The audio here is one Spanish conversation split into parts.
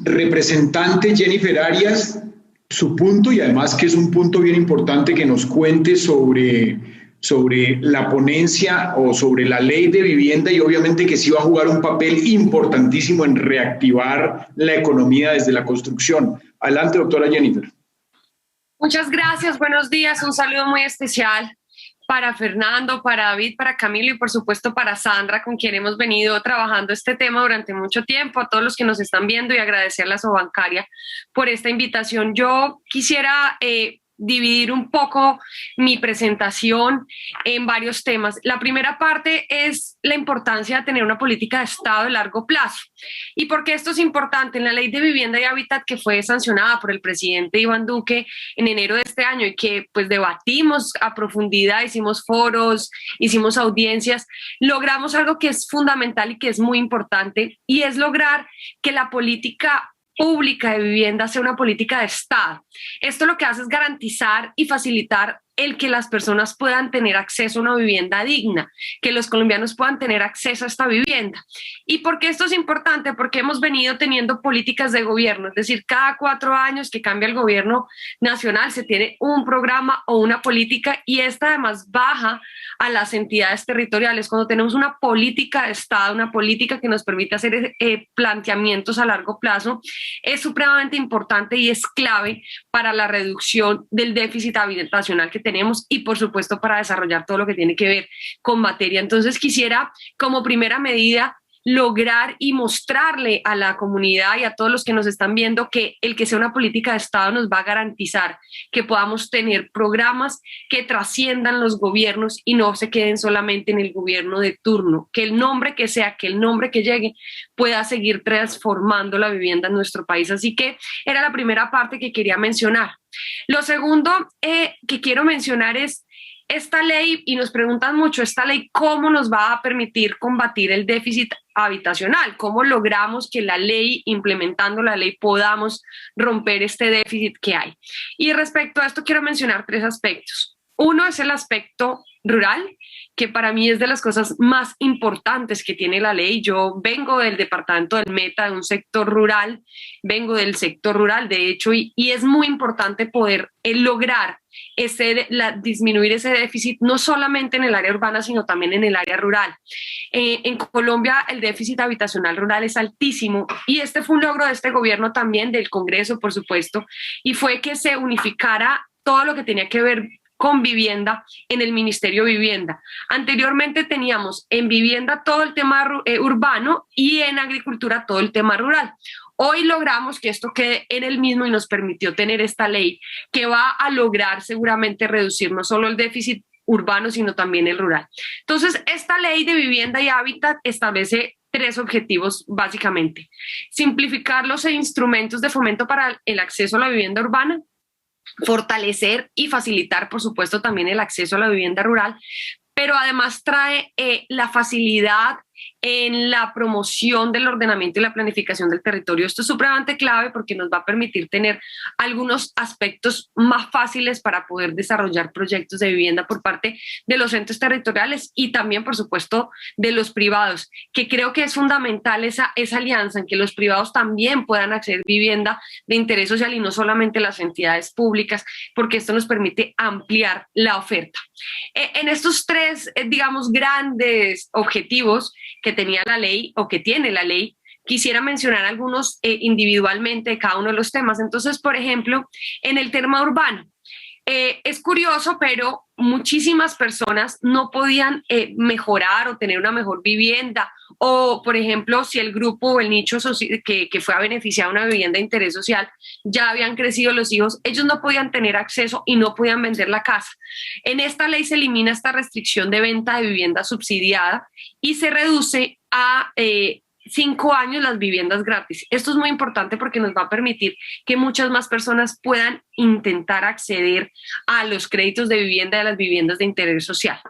Representante Jennifer Arias, su punto, y además que es un punto bien importante que nos cuente sobre la ponencia o sobre la ley de vivienda, y obviamente que sí va a jugar un papel importantísimo en reactivar la economía desde la construcción. Adelante, doctora Jennifer. Muchas gracias, buenos días, un saludo muy especial para Fernando, para David, para Camilo y por supuesto para Sandra, con quien hemos venido trabajando este tema durante mucho tiempo, a todos los que nos están viendo, y agradecerle a Sobancaria por esta invitación. Yo quisiera dividir un poco mi presentación en varios temas. La primera parte es la importancia de tener una política de Estado de largo plazo. ¿Y por qué esto es importante? En la Ley de Vivienda y Hábitat, que fue sancionada por el presidente Iván Duque en enero de este año y que pues debatimos a profundidad, hicimos foros, hicimos audiencias, logramos algo que es fundamental y que es muy importante, y es lograr que la política pública de vivienda sea una política de Estado. Esto lo que hace es garantizar y facilitar el que las personas puedan tener acceso a una vivienda digna, que los colombianos puedan tener acceso a esta vivienda. ¿Y por qué esto es importante? Porque hemos venido teniendo políticas de gobierno, es decir, cada 4 años que cambia el gobierno nacional se tiene un programa o una política, y esta además baja a las entidades territoriales. Cuando tenemos una política de Estado, una política que nos permite hacer planteamientos a largo plazo, es supremamente importante y es clave para la reducción del déficit habitacional que tenemos y por supuesto para desarrollar todo lo que tiene que ver con materia. Entonces quisiera, como primera medida, lograr y mostrarle a la comunidad y a todos los que nos están viendo que el que sea una política de Estado nos va a garantizar que podamos tener programas que trasciendan los gobiernos y no se queden solamente en el gobierno de turno, que el nombre que sea, que el nombre que llegue pueda seguir transformando la vivienda en nuestro país. Así que era la primera parte que quería mencionar. Lo segundo que quiero mencionar es esta ley, y nos preguntan mucho, esta ley, ¿cómo nos va a permitir combatir el déficit habitacional? ¿Cómo logramos que la ley, implementando la ley, podamos romper este déficit que hay? Y respecto a esto quiero mencionar 3 aspectos. Uno es el aspecto rural, que para mí es de las cosas más importantes que tiene la ley. Yo vengo del departamento del Meta, de un sector rural, vengo del sector rural, de hecho, y es muy importante poder lograr disminuir ese déficit, no solamente en el área urbana, sino también en el área rural. En Colombia el déficit habitacional rural es altísimo, y este fue un logro de este gobierno también, del Congreso, por supuesto, y fue que se unificara todo lo que tenía que ver con vivienda en el Ministerio de Vivienda. Anteriormente teníamos en vivienda todo el tema urbano y en agricultura todo el tema rural. Hoy logramos que esto quede en el mismo y nos permitió tener esta ley que va a lograr seguramente reducir no solo el déficit urbano, sino también el rural. Entonces, esta ley de vivienda y hábitat establece 3 objetivos básicamente: simplificar los instrumentos de fomento para el acceso a la vivienda urbana, fortalecer y facilitar, por supuesto, también el acceso a la vivienda rural, pero además trae la facilidad en la promoción del ordenamiento y la planificación del territorio. Esto es supremamente clave porque nos va a permitir tener algunos aspectos más fáciles para poder desarrollar proyectos de vivienda por parte de los entes territoriales y también, por supuesto, de los privados, que creo que es fundamental esa alianza en que los privados también puedan acceder a vivienda de interés social y no solamente las entidades públicas, porque esto nos permite ampliar la oferta. En estos 3, digamos, grandes objetivos que tenía la ley o que tiene la ley, quisiera mencionar algunos individualmente de cada uno de los temas. Entonces, por ejemplo, en el tema urbano, es curioso, pero muchísimas personas no podían mejorar o tener una mejor vivienda, o por ejemplo, si el grupo o el nicho que fue a beneficiar una vivienda de interés social, ya habían crecido los hijos, ellos no podían tener acceso y no podían vender la casa. En esta ley se elimina esta restricción de venta de vivienda subsidiada y se reduce a 5 años las viviendas gratis. Esto es muy importante porque nos va a permitir que muchas más personas puedan intentar acceder a los créditos de vivienda, de las viviendas de interés social.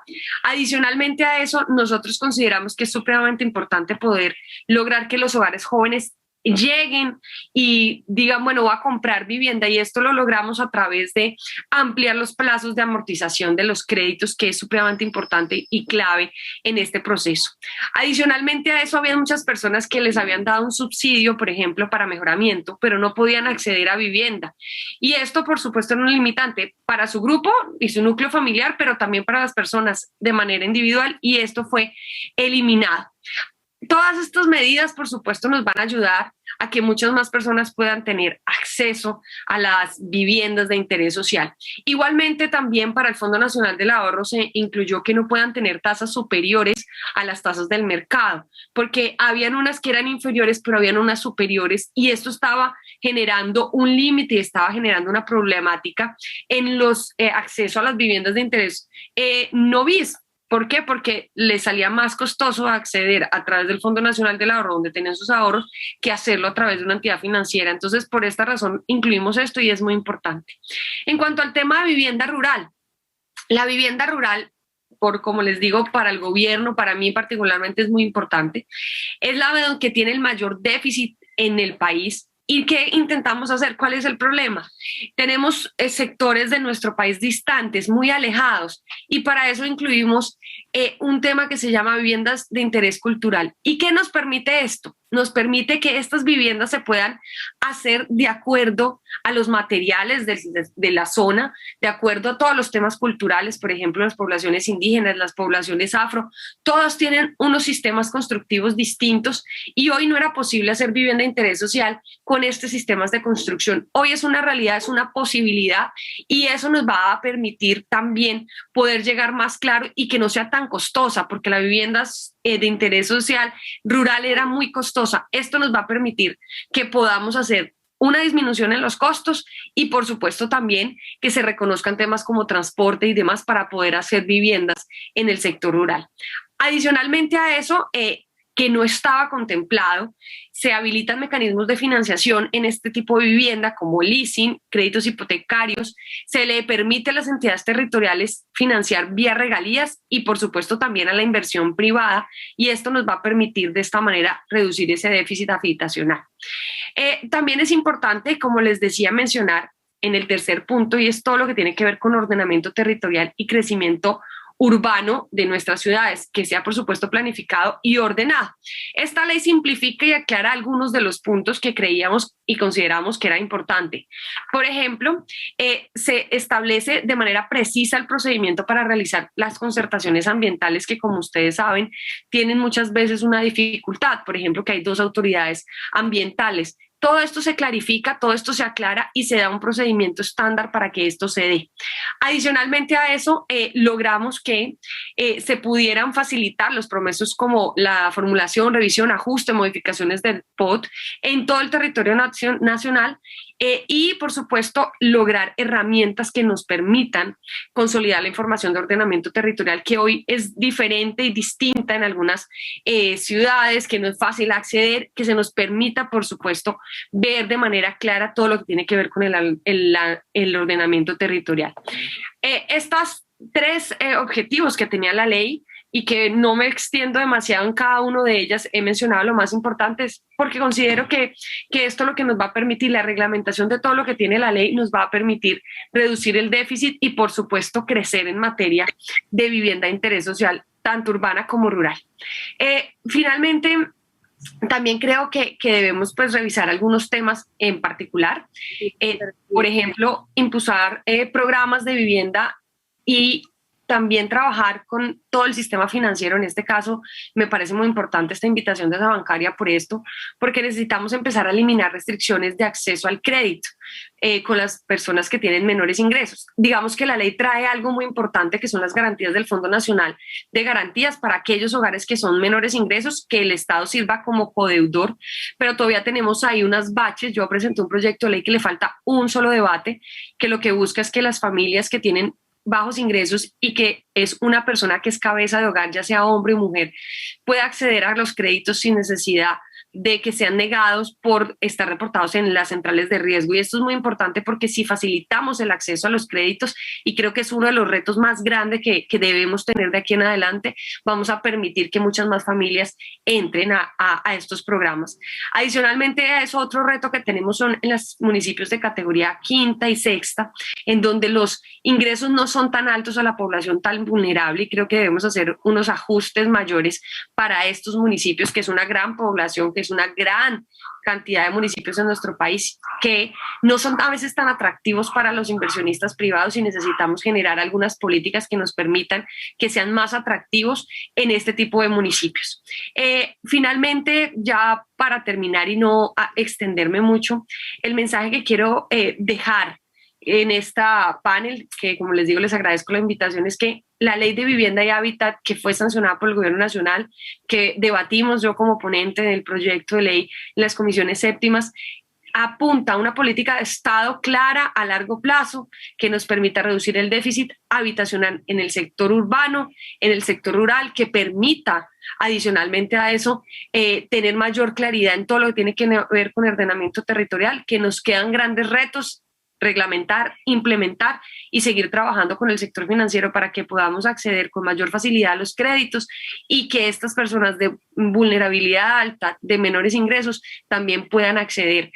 Adicionalmente a eso, nosotros consideramos que es supremamente importante poder lograr que los hogares jóvenes lleguen y digan, bueno, voy a comprar vivienda, y esto lo logramos a través de ampliar los plazos de amortización de los créditos, que es supremamente importante y clave en este proceso. Adicionalmente a eso, había muchas personas que les habían dado un subsidio, por ejemplo, para mejoramiento, pero no podían acceder a vivienda. Y esto, por supuesto, era un limitante para su grupo y su núcleo familiar, pero también para las personas de manera individual, y esto fue eliminado. Todas estas medidas, por supuesto, nos van a ayudar a que muchas más personas puedan tener acceso a las viviendas de interés social. Igualmente, también para el Fondo Nacional del Ahorro se incluyó que no puedan tener tasas superiores a las tasas del mercado, porque habían unas que eran inferiores, pero habían unas superiores, y esto estaba generando un límite y estaba generando una problemática en los acceso a las viviendas de interés no bis. ¿Por qué? Porque les salía más costoso acceder a través del Fondo Nacional del Ahorro, donde tenían sus ahorros, que hacerlo a través de una entidad financiera. Entonces, por esta razón, incluimos esto y es muy importante. En cuanto al tema de vivienda rural, la vivienda rural, por como les digo, para el gobierno, para mí particularmente es muy importante, es la que tiene el mayor déficit en el país. ¿Y qué intentamos hacer? ¿Cuál es el problema? Tenemos sectores de nuestro país distantes, muy alejados, y para eso incluimos un tema que se llama viviendas de interés cultural. ¿Y qué nos permite esto? Nos permite que estas viviendas se puedan hacer de acuerdo a los materiales de la zona, de acuerdo a todos los temas culturales, por ejemplo, las poblaciones indígenas, las poblaciones afro, todos tienen unos sistemas constructivos distintos, y hoy no era posible hacer vivienda de interés social con estos sistemas de construcción. Hoy es una realidad, es una posibilidad, y eso nos va a permitir también poder llegar más claro y que no sea tan costosa, porque la vivienda de interés social rural era muy costosa. Esto nos va a permitir que podamos hacer una disminución en los costos y, por supuesto, también que se reconozcan temas como transporte y demás para poder hacer viviendas en el sector rural. Adicionalmente a eso, que no estaba contemplado, se habilitan mecanismos de financiación en este tipo de vivienda como leasing, créditos hipotecarios, se le permite a las entidades territoriales financiar vía regalías y, por supuesto, también a la inversión privada, y esto nos va a permitir de esta manera reducir ese déficit habitacional. También es importante, como les decía, mencionar en el tercer punto, y es todo lo que tiene que ver con ordenamiento territorial y crecimiento urbano de nuestras ciudades, que sea por supuesto planificado y ordenado. Esta ley simplifica y aclara algunos de los puntos que creíamos y consideramos que era importante. Por ejemplo, se establece de manera precisa el procedimiento para realizar las concertaciones ambientales, que, como ustedes saben, tienen muchas veces una dificultad. Por ejemplo, que hay dos autoridades ambientales. Todo esto se clarifica, todo esto se aclara y se da un procedimiento estándar para que esto se dé. Adicionalmente a eso, logramos que se pudieran facilitar los procesos como la formulación, revisión, ajuste, modificaciones del POT en todo el territorio nacional, y, por supuesto, lograr herramientas que nos permitan consolidar la información de ordenamiento territorial, que hoy es diferente y distinta en algunas ciudades, que no es fácil acceder, que se nos permita, por supuesto, ver de manera clara todo lo que tiene que ver con el ordenamiento territorial. Estos tres objetivos que tenía la ley, y que no me extiendo demasiado en cada uno de ellas, he mencionado lo más importante, porque considero que esto lo que nos va a permitir, la reglamentación de todo lo que tiene la ley, nos va a permitir reducir el déficit y, por supuesto, crecer en materia de vivienda de interés social, tanto urbana como rural. Finalmente, también creo que debemos, pues, revisar algunos temas en particular. Por ejemplo, impulsar programas de vivienda y también trabajar con todo el sistema financiero. En este caso, me parece muy importante esta invitación de la bancaria por esto, porque necesitamos empezar a eliminar restricciones de acceso al crédito con las personas que tienen menores ingresos. Digamos que la ley trae algo muy importante, que son las garantías del Fondo Nacional de Garantías para aquellos hogares que son menores ingresos, que el Estado sirva como codeudor, pero todavía tenemos ahí unas baches. Yo presenté un proyecto de ley que le falta un solo debate, que lo que busca es que las familias que tienen bajos ingresos y que es una persona que es cabeza de hogar, ya sea hombre o mujer, pueda acceder a los créditos sin necesidad de que sean negados por estar reportados en las centrales de riesgo. Y esto es muy importante porque si facilitamos el acceso a los créditos, y creo que es uno de los retos más grandes que debemos tener de aquí en adelante, vamos a permitir que muchas más familias entren a estos programas. Adicionalmente a eso, otro reto que tenemos son en los municipios de categoría quinta y sexta, en donde los ingresos no son tan altos a la población tan vulnerable, y creo que debemos hacer unos ajustes mayores para estos municipios, que es una gran población, que es una gran cantidad de municipios en nuestro país, que no son a veces tan atractivos para los inversionistas privados, y necesitamos generar algunas políticas que nos permitan que sean más atractivos en este tipo de municipios. Finalmente, ya para terminar y no extenderme mucho, el mensaje que quiero dejar en esta panel, que como les digo, les agradezco la invitación, es que la Ley de Vivienda y Hábitat, que fue sancionada por el Gobierno Nacional, que debatimos yo como ponente del proyecto de ley en las comisiones séptimas, apunta a una política de Estado clara a largo plazo que nos permita reducir el déficit habitacional en el sector urbano, en el sector rural, que permita adicionalmente a eso tener mayor claridad en todo lo que tiene que ver con el ordenamiento territorial, que nos quedan grandes retos: reglamentar, implementar y seguir trabajando con el sector financiero para que podamos acceder con mayor facilidad a los créditos, y que estas personas de vulnerabilidad alta, de menores ingresos, también puedan acceder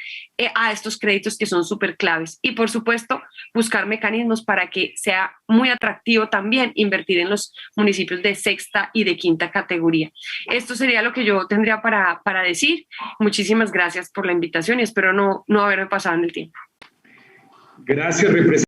a estos créditos, que son súper claves. Y por supuesto, buscar mecanismos para que sea muy atractivo también invertir en los municipios de sexta y de quinta categoría. Esto sería lo que yo tendría para decir. Muchísimas gracias por la invitación y espero no haberme pasado en el tiempo. Gracias, representante.